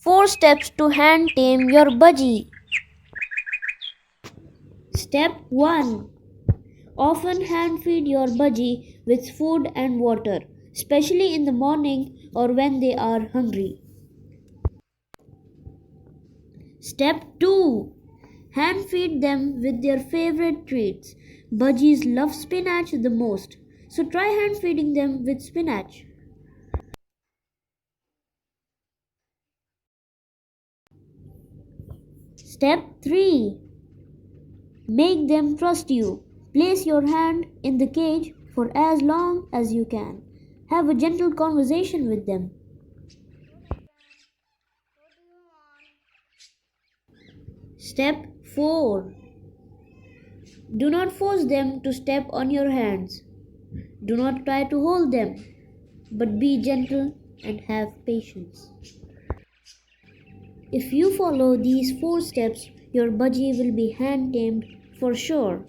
4 steps to hand tame your budgie. Step 1. Often hand feed your budgie with food and water, especially in the morning or when they are hungry. Step 2. Hand feed them with their favorite treats. Budgies love spinach the most, so try hand feeding them with spinach. Step 3. Make them trust you. Place your hand in the cage for as long as you can. Have a gentle conversation with them. Step 4. Do not force them to step on your hands. Do not try to hold them, but be gentle and have patience. If you follow these 4 steps, your budgie will be hand tamed for sure.